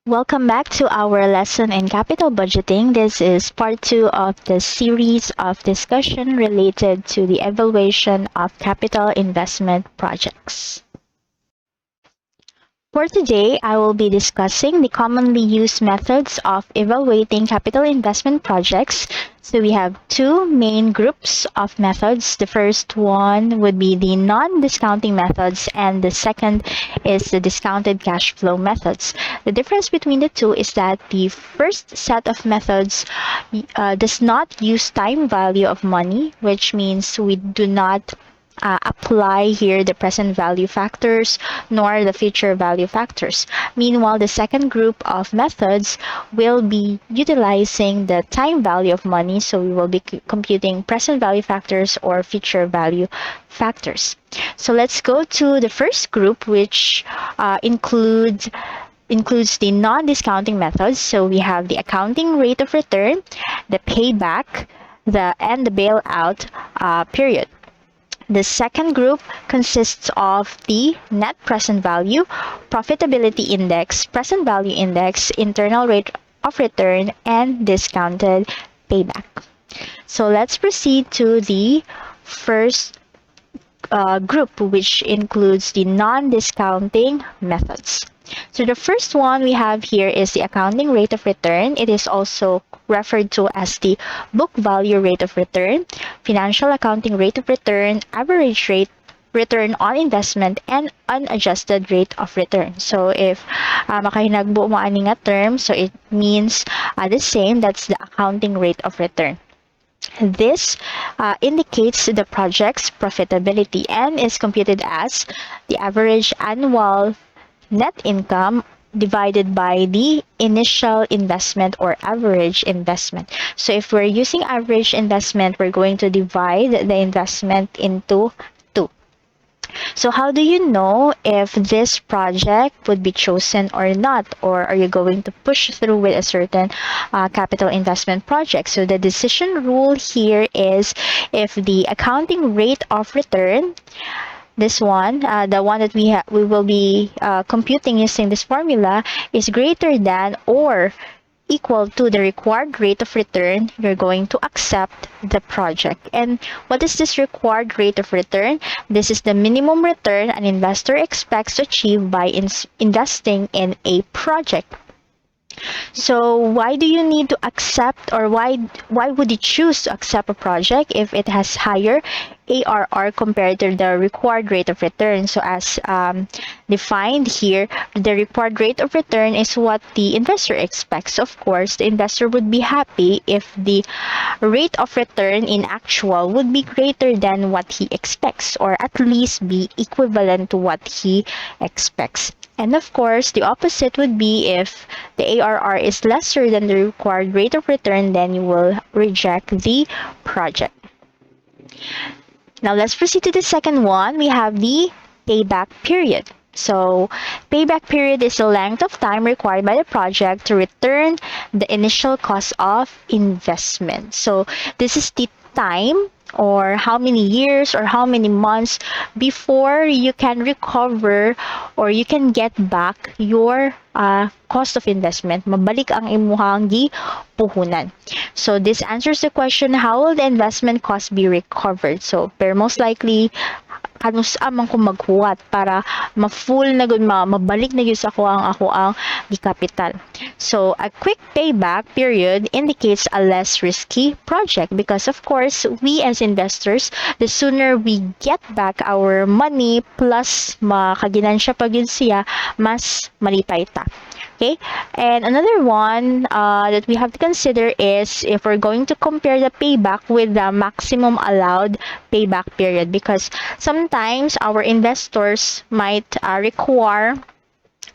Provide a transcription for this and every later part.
Welcome back to our lesson in capital budgeting. This is part two of the series of discussion related to the evaluation of capital investment projects. For today, I will be discussing the commonly used methods of evaluating capital investment projects. So we have two main groups of methods. The first one would be the non-discounting methods, and the second is the discounted cash flow methods. The difference between the two is that the first set of methods does not use time value of money, which means we do not apply here the present value factors nor the future value factors. Meanwhile, the second group of methods will be utilizing the time value of money, so we will be computing present value factors or future value factors. So let's go to the first group, which includes the non-discounting methods. So we have the accounting rate of return, the payback, and the bailout period. The second group consists of the net present value, profitability index, present value index, internal rate of return, and discounted payback. So let's proceed to the first group, which includes the non-discounting methods. So the first one we have here is the accounting rate of return. It is also referred to as the book value rate of return, financial accounting rate of return, average rate, return on investment, and unadjusted rate of return. So if makahinagbo mo ani nga term, so it means the same, that's the accounting rate of return. This indicates the project's profitability and is computed as the average annual net income divided by the initial investment or average investment. So if we're using average investment, we're going to divide the investment into two. So how do you know if this project would be chosen or not? Or are you going to push through with a certain capital investment project? So the decision rule here is if the accounting rate of return, this one, the one that we will be computing using this formula, is greater than or equal to the required rate of return, you're going to accept the project. And what is this required rate of return? This is the minimum return an investor expects to achieve by investing in a project. So why do you need to accept, or why would you choose to accept a project if it has higher ARR compared to the required rate of return? So as defined here, the required rate of return is what the investor expects. Of course, the investor would be happy if the rate of return in actual would be greater than what he expects, or at least be equivalent to what he expects. And of course, the opposite would be if the ARR is lesser than the required rate of return, then you will reject the project. Now let's proceed to the second one. We have the payback period. So payback period is the length of time required by the project to return the initial cost of investment. So this is the time, or how many years or how many months before you can recover or you can get back your cost of investment. Mabalik ang imuhang gipuhunan. So this answers the question, how will the investment cost be recovered? So pero most likely kanus amang ko maghuwat para ma-full na gud mabalik na gyud sa ako ang di capital. So a quick payback period indicates a less risky project because of course we as investors, the sooner we get back our money plus makaginansya pa gyud siya, mas malipay ta. Okay, and another one that we have to consider is if we're going to compare the payback with the maximum allowed payback period, because sometimes our investors might require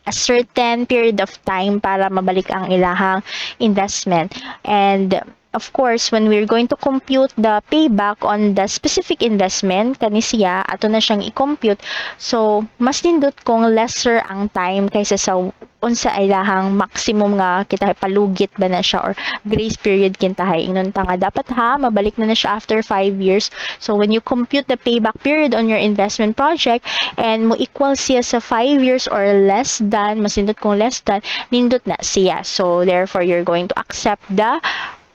a certain period of time para mabalik ang ilahang investment. And of course, when we're going to compute the payback on the specific investment, kani siya, ato na siyang i-compute. So, mas nindot kung lesser ang time kaysa sa unsa ay lahang maximum nga kita palugit ba na siya or grace period kintahay ingnon ta nga dapat ha mabalik na siya after 5 years. So when you compute the payback period on your investment project and mo equal siya sa 5 years or less than, masindot kung less than, nindot na siya. So therefore you're going to accept the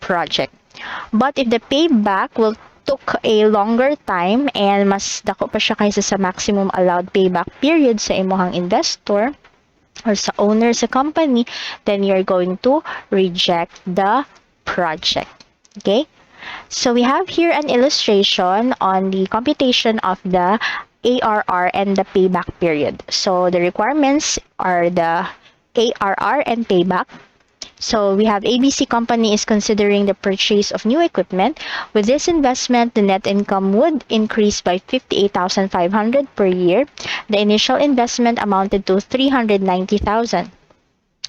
project. But if the payback will took a longer time and mas dako pa siya kaysa sa maximum allowed payback period sa imuhang investor or sa owner sa company, then you're going to reject the project. Okay? So we have here an illustration on the computation of the ARR and the payback period. So the requirements are the ARR and payback. So we have ABC company is considering the purchase of new equipment. With this investment, the net income would increase by 58,500 per year. The initial investment amounted to 390,000.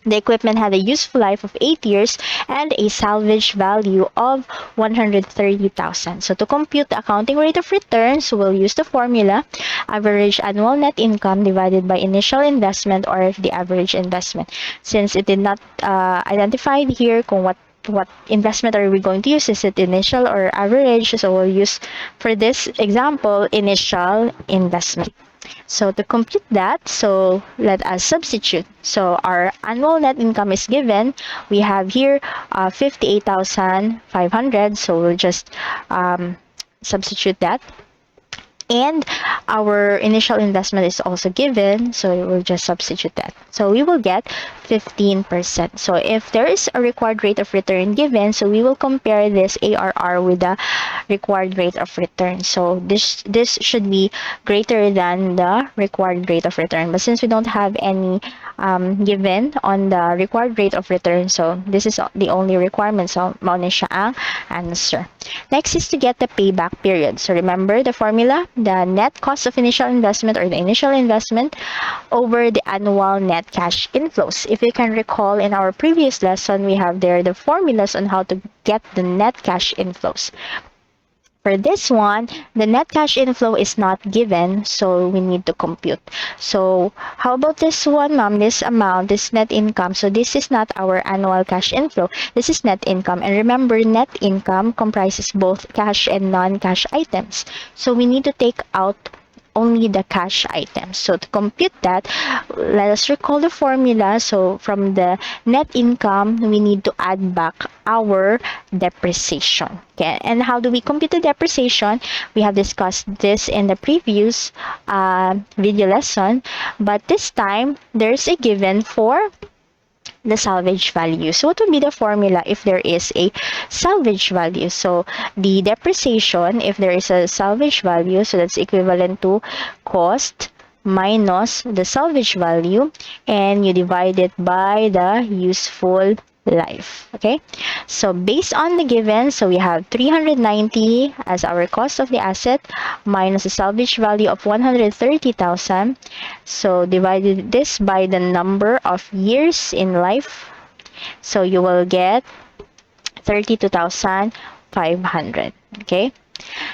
The equipment had a useful life of 8 years and a salvage value of 130,000. So to compute the accounting rate of returns, we'll use the formula average annual net income divided by initial investment or the average investment. Since it did not identify here kung what investment are we going to use, is it initial or average, so we'll use for this example initial investment. So to compute that, so let us substitute. So our annual net income is given. We have here 58,500. So we'll just substitute that. And our initial investment is also given, so we'll just substitute that. So we will get 15%. So if there is a required rate of return given, so we will compare this ARR with the required rate of return. So this should be greater than the required rate of return. But since we don't have any given on the required rate of return, so this is the only requirement. So mao ni siya ang answer. Next is to get the payback period. So remember the formula, the net cost of initial investment or the initial investment over the annual net cash inflows. If you can recall in our previous lesson, we have there the formulas on how to get the net cash inflows. For this one, the net cash inflow is not given, so we need to compute. So how about this one, ma'am? This amount, this net income. So this is not our annual cash inflow. This is net income. And remember, net income comprises both cash and non-cash items. So we need to take out only the cash items. So to compute that, let us recall the formula. So from the net income, we need to add back our depreciation. Okay, and how do we compute the depreciation? We have discussed this in the previous video lesson, but this time there's a given for the salvage value. So what would be the formula if there is a salvage value? So the depreciation, if there is a salvage value, so that's equivalent to cost minus the salvage value, and you divide it by the useful life. Okay, so based on the given, so we have 390 as our cost of the asset minus the salvage value of 130,000. So divided this by the number of years in life, so you will get 32,500. Okay,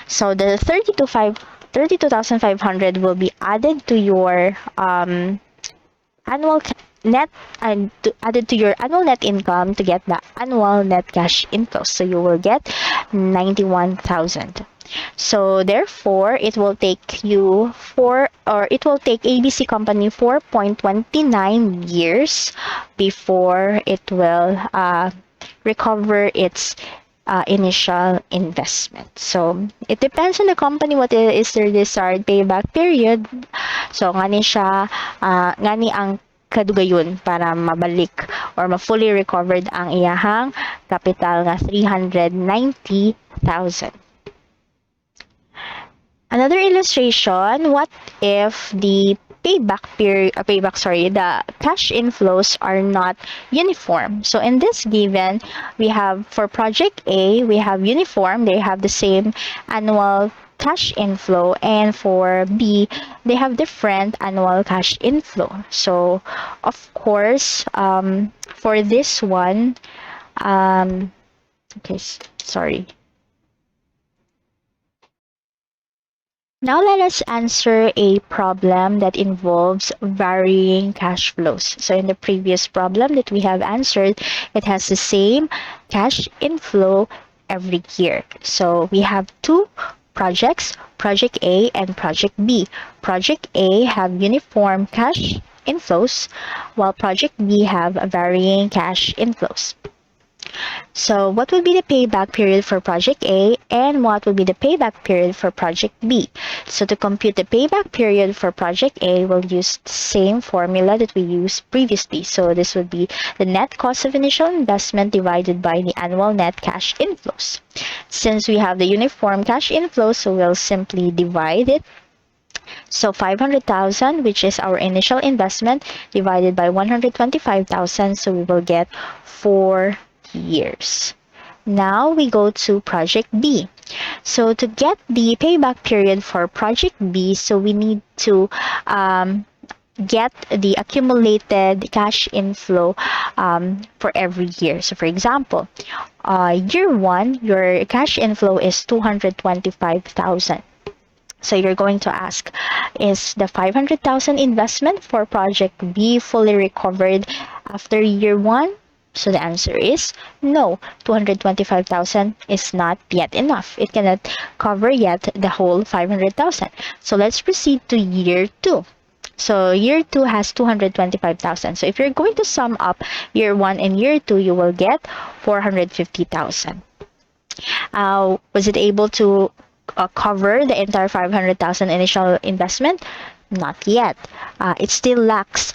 so the 32,500 will be added to your annual net and added to your annual net income to get the annual net cash inflows. So you will get 91,000. So therefore, it will take you it will take ABC company 4.29 years before it will recover its initial investment. So it depends on the company what is their desired payback period. So ngani siya ngani ang kadugayon para mabalik or ma-fully recovered ang iyahang capital nga 390,000. Another illustration, what if the the cash inflows are not uniform? So in this given, we have for project A, we have uniform, they have the same annual cash inflow, and for B, they have different annual cash inflow. So of course, for this one, okay, sorry. Now let us answer a problem that involves varying cash flows. So in the previous problem that we have answered, it has the same cash inflow every year. So we have two projects, Project A and Project B. Project A have uniform cash inflows, while Project B have varying cash inflows. So what would be the payback period for project A and what would be the payback period for project B? So to compute the payback period for project A, we'll use the same formula that we used previously. So this would be the net cost of initial investment divided by the annual net cash inflows. Since we have the uniform cash inflows, so we'll simply divide it. So 500,000, which is our initial investment, divided by 125,000, so we will get 4 years. Now we go to project B. So to get the payback period for project B, so we need to get the accumulated cash inflow for every year. So for example, year 1, your cash inflow is 225,000. So you're going to ask, is the 500,000 investment for project B fully recovered after year 1? So the answer is no. 225,000 is not yet enough. It cannot cover yet the whole 500,000. So let's proceed to year 2. So year 2 has 225,000. So if you're going to sum up year 1 and year 2, you will get 450,000. Was it able to cover the entire 500,000 initial investment? Not yet. It still lacks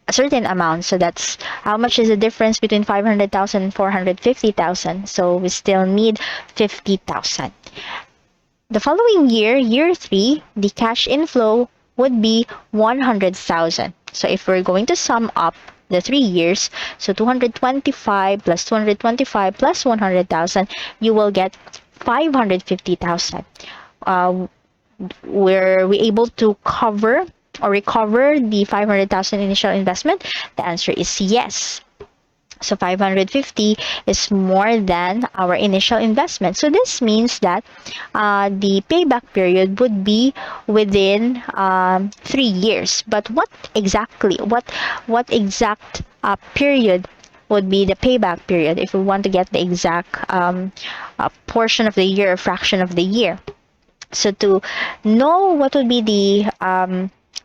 a certain amount. So that's how much is the difference between 500,000 and 450,000. So we still need 50,000. The following year, year 3, the cash inflow would be 100,000. So if we're going to sum up the 3 years, so 225 plus 225 plus 100,000, you will get 550,000. Were we able to cover or recover the 500,000 initial investment? The answer is yes. So 550 is more than our initial investment. So this means that the payback period would be within 3 years. But what exact period would be the payback period if we want to get the exact portion of the year or fraction of the year? So to know what would be the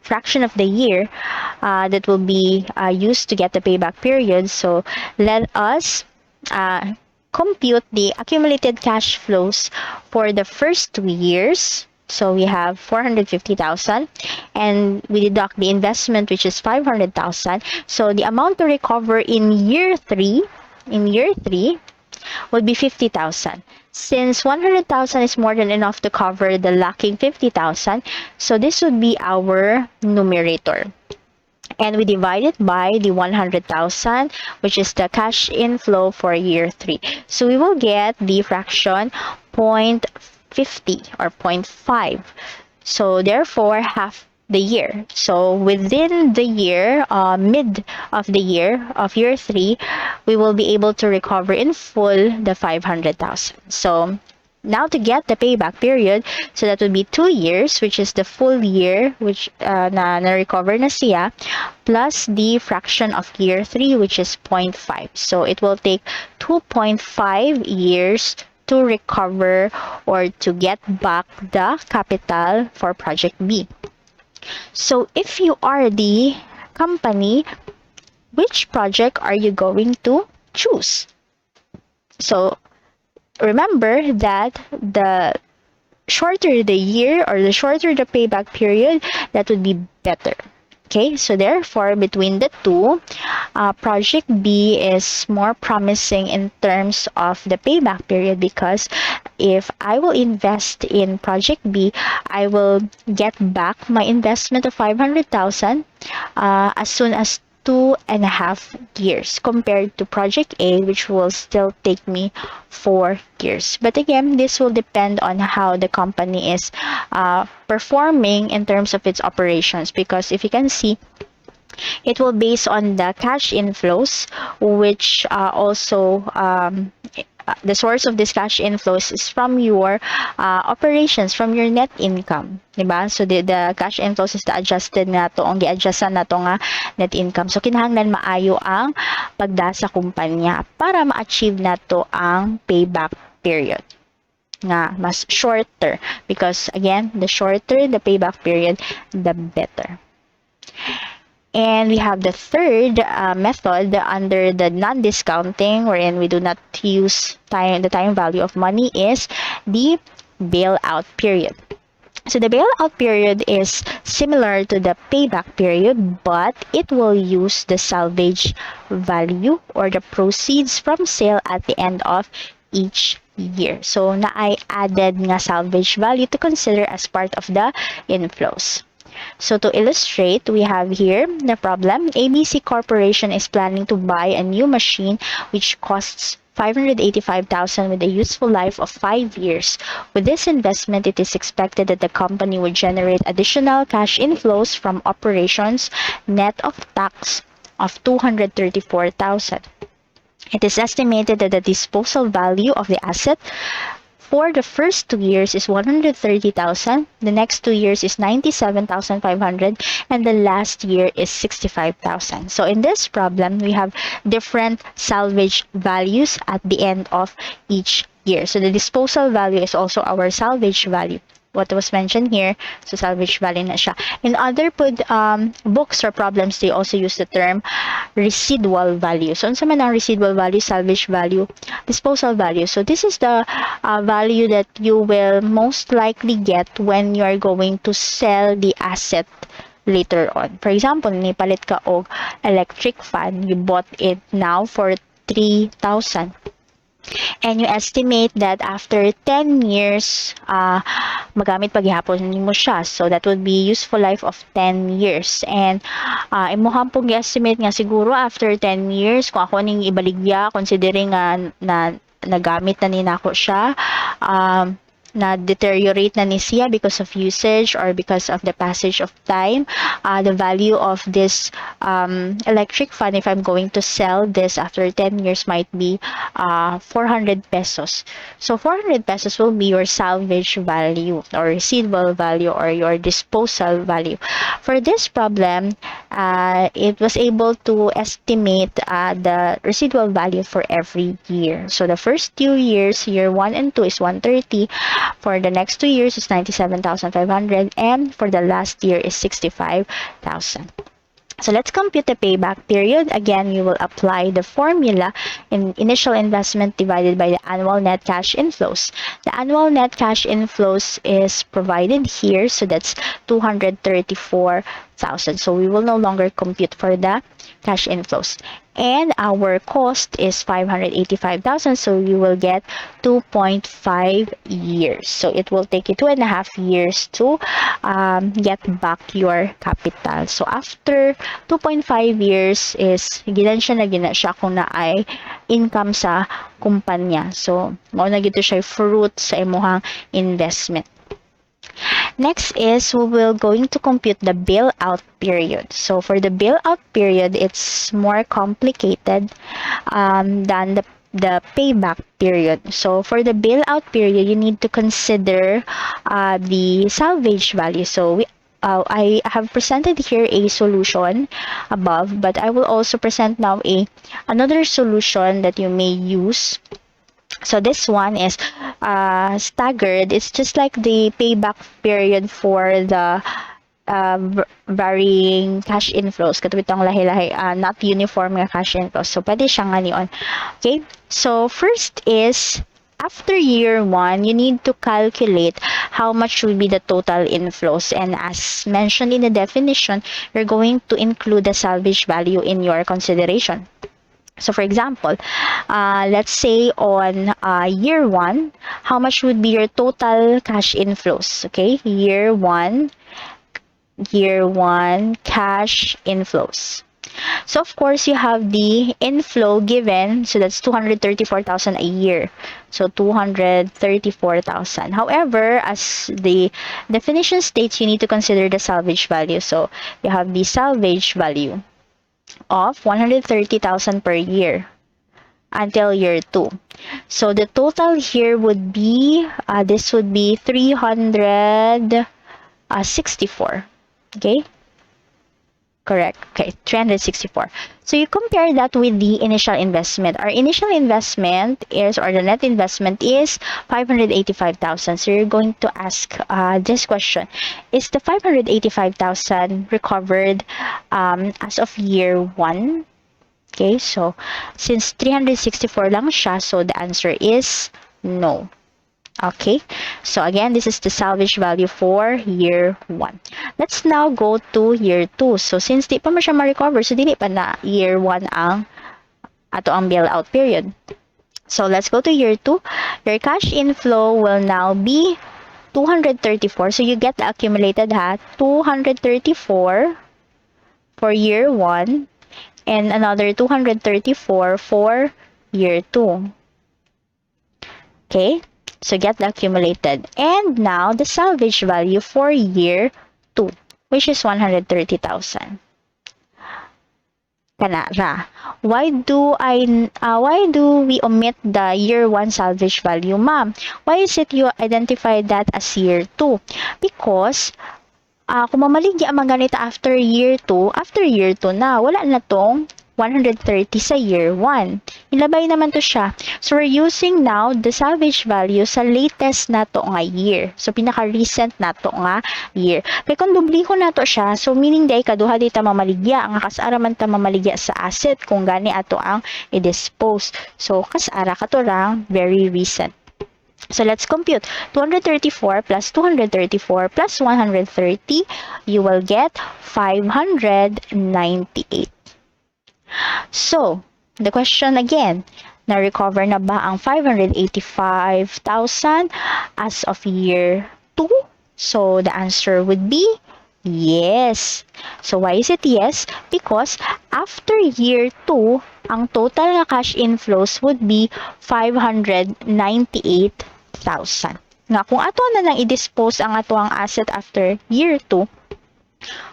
fraction of the year that will be used to get the payback period, so let us compute the accumulated cash flows for the first 2 years. So we have 450,000 and we deduct the investment, which is 500,000. So the amount to recover in year 3 would be 50,000. Since 100,000 is more than enough to cover the lacking 50,000, so this would be our numerator. And we divide it by the 100,000, which is the cash inflow for year 3. So we will get the fraction 0.50 or 0.5. So therefore, half the year. So within the year, mid of the year of year 3, we will be able to recover in full the 500,000. So now to get the payback period, so that would be 2 years, which is the full year, which na-recover na siya, plus the fraction of year 3, which is 0.5. So it will take 2.5 years to recover or to get back the capital for project B. So if you are the company, which project are you going to choose? So remember that the shorter the year or the shorter the payback period, that would be better. Okay, so therefore, between the two, project B is more promising in terms of the payback period, because if I will invest in project B, I will get back my investment of 500,000 as soon as 2.5 years, compared to project A, which will still take me 4 years. But again, this will depend on how the company is performing in terms of its operations, because if you can see, it will base on the cash inflows, which also the source of this cash inflows is from your operations, from your net income, diba? So the cash inflows is the adjusted na to, ang gi-adjustan na to nga net income. So kinahanglan maayo ang pagda sa kumpanya para ma-achieve na to ang payback period nga mas shorter, because again, the shorter the payback period, the better. And we have the third method under the non-discounting, wherein we do not use the time value of money, is the bailout period. So the bailout period is similar to the payback period, but it will use the salvage value or the proceeds from sale at the end of each year. So na ay added nga salvage value to consider as part of the inflows. So to illustrate, we have here the problem. ABC Corporation is planning to buy a new machine which costs $585,000 with a useful life of 5 years. With this investment, it is expected that the company would generate additional cash inflows from operations net of tax of $234,000. It is estimated that the disposal value of the asset for the first 2 years is $130,000, the next 2 years is $97,500, and the last year is $65,000. So in this problem, we have different salvage values at the end of each year. So the disposal value is also our salvage value. What was mentioned here, so salvage value na siya. In other books or problems, they also use the term residual value. So, unsa man ang residual value, salvage value, disposal value. So, this is the value that you will most likely get when you are going to sell the asset later on. For example, nipalit ka og electric fan, you bought it now for $3,000. And you estimate that after 10 years, magamit paghihapon mo siya. So, that would be useful life of 10 years. And, imuhang pong estimate nga siguro after 10 years, kung ako ning ibaligya, considering na nagamit na ninako siya, na deteriorate na ni siya because of usage or because of the passage of time, the value of this electric fan, if I'm going to sell this after 10 years, might be 400 pesos. So 400 pesos will be your salvage value or residual value or your disposal value. For this problem, it was able to estimate the residual value for every year. So the first 2 years, year 1 and 2 is 130. For the next 2 years is 97,500, and for the last year is 65,000. So let's compute the payback period. Again, you will apply the formula in initial investment divided by the annual net cash inflows. The annual net cash inflows is provided here, so that's 234,000. So we will no longer compute for the cash inflows. And our cost is 585,000, so you will get 2.5 years. So it will take you 2.5 years to get back your capital. So after 2.5 years is ginansya na gina siya kung na ay income sa kumpanya. So mao na gito siya fruit sa imuhang investment. Next is we will going to compute the bailout period. So for the bailout period, it's more complicated than the payback period. So for the bailout period, you need to consider the salvage value. So I have presented here a solution above, but I will also present now another solution that you may use. So this one is staggered. It's just like the payback period for the varying cash inflows. Katawitang lahi-lahi, not uniform nga cash inflows. So pwede siya nga niyon. Okay? So first is, after year 1, you need to calculate how much will be the total inflows. And as mentioned in the definition, you're going to include the salvage value in your consideration. So for example, let's say on year 1, how much would be your total cash inflows? Okay, year 1 cash inflows. So of course, you have the inflow given, so that's 234,000 a year. So 234,000. However, as the definition states, you need to consider the salvage value. So you have the salvage value of 130,000 per year. until year 2. So the total here would be, this would be 364. Okay? Correct. Okay, 364. So you compare that with the initial investment. Our initial investment is, or the net investment is 585,000. So you're going to ask this question. Is the 585,000 recovered as of year 1? Okay, so since 364 lang siya, so the answer is no. Okay, so again, this is the salvage value for year 1. Let's now go to year 2. So since di pa mo siya ma-recover, so dili pa na year 1 ang ato ang bailout period. So let's go to year 2. Your cash inflow will now be 234. So you get the accumulated 234 for year 1 and another 234 for year 2. Okay? So get the accumulated. And now the salvage value for year 2, which is 130,000. Kanara. Why do we omit the year 1 salvage value, ma'am? Why is it you identify that as year 2? Because kung mamaligya ang mga ganito after year 2 na, wala na tong 130 sa year 1. Ilabay naman to siya. So, we're using now the salvage value sa latest na to nga year. So, pinaka-recent na to nga year. Kaya kung dubliho na to siya, so meaning day kaduha di ta mamaligya. Ang kasara man ta mamaligya sa asset kung gani ato ang i-dispose. So, kasara katorang very recent. So, let's compute. 234 plus 234 plus 130, you will get 598. So, the question again, na-recover na ba ang 585,000 as of year 2? So, the answer would be yes. So, why is it yes? Because after year 2, ang total na cash inflows would be 598,000. Nga, kung ato na lang i-dispose ang ato ang asset after year 2,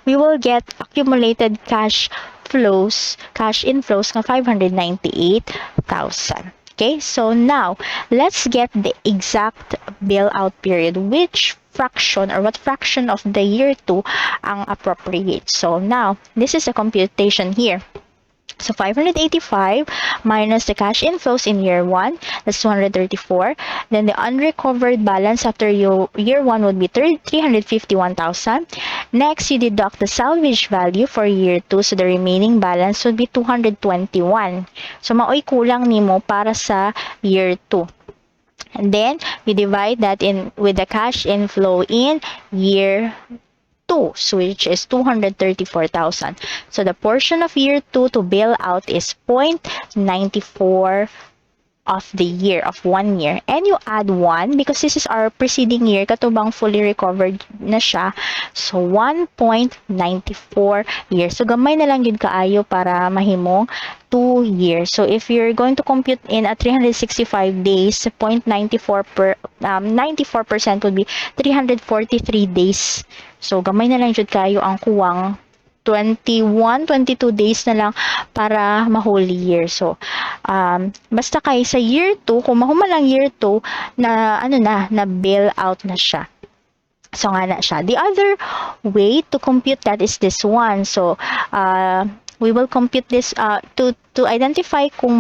we will get accumulated cash inflows ng 598,000. Okay, so now, let's get the exact bailout period. Which fraction or what fraction of the year 2 ang appropriate? So now, this is a computation here. So 585 minus the cash inflows in year 1, that's 234. Then the unrecovered balance after year 1 would be 351,000. Next, you deduct the salvage value for year 2, so the remaining balance would be 221. So maoy kulang nimo para sa year 2. And then, we divide that in with the cash inflow in year 2, which is 234,000. So the portion of year 2 to bail out is 0.94 of the year, of 1 year. And you add 1 because this is our preceding year, katubang fully recovered na siya. So 1.94 years. So gamay na lang yun kaayo para mahimong 2 years. So if you're going to compute in a 365 days, 94% would be 343 days. So gamay na lang jud kayo ang kuwang 22 days na lang para ma-whole year. So, basta kay sa year 2, kung mahumalang year 2, na bail out na siya. So, nga na siya. The other way to compute that is this one. So, we will compute this to identify kung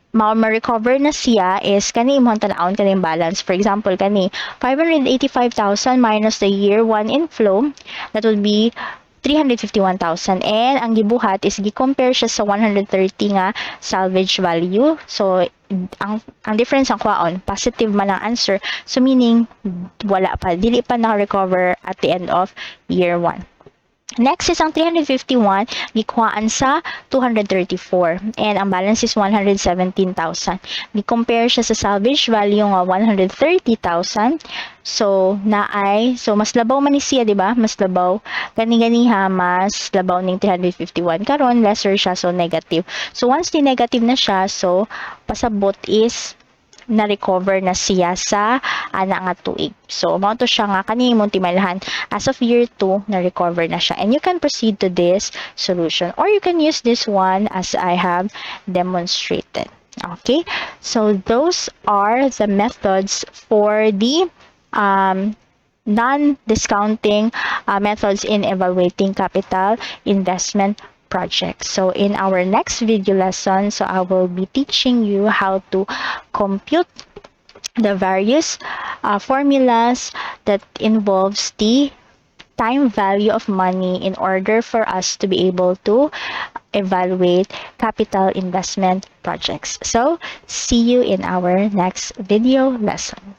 ma-recover na siya is kani imong tan-awon kani balance. For example, kani 585,000 minus the year 1 inflow, that would be 351,000. And ang gibuhat is gi-compare siya sa 130 nga salvage value. So, ang difference ang kwaon, positive man ang answer. So, meaning, wala pa. Dili pa na-recover at the end of year 1. Next is ang 351, gikuhaan sa 234. And ang balance is 117,000. Gi-compare siya sa salvage value nga 130,000. So, mas labaw man ni siya, di ba? Mas labaw. Gani-ganiha, mas labaw ning 351. Karon lesser siya, so negative. So, once di negative na siya, so, pasabot is na-recover na siya sa ana nga tuig. So, mao to siya nga kani imong timalhan. As of year 2, na-recover na siya. And you can proceed to this solution. Or you can use this one as I have demonstrated. Okay, so those are the methods for the um, non-discounting methods in evaluating capital investment projects. So in our next video lesson, so I will be teaching you how to compute the various formulas that involves the time value of money in order for us to be able to evaluate capital investment projects. So, see you in our next video lesson.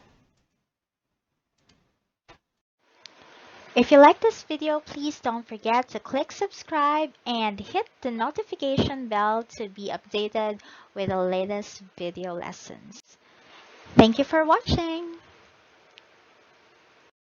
If you like this video, please don't forget to click subscribe and hit the notification bell to be updated with the latest video lessons. Thank you for watching.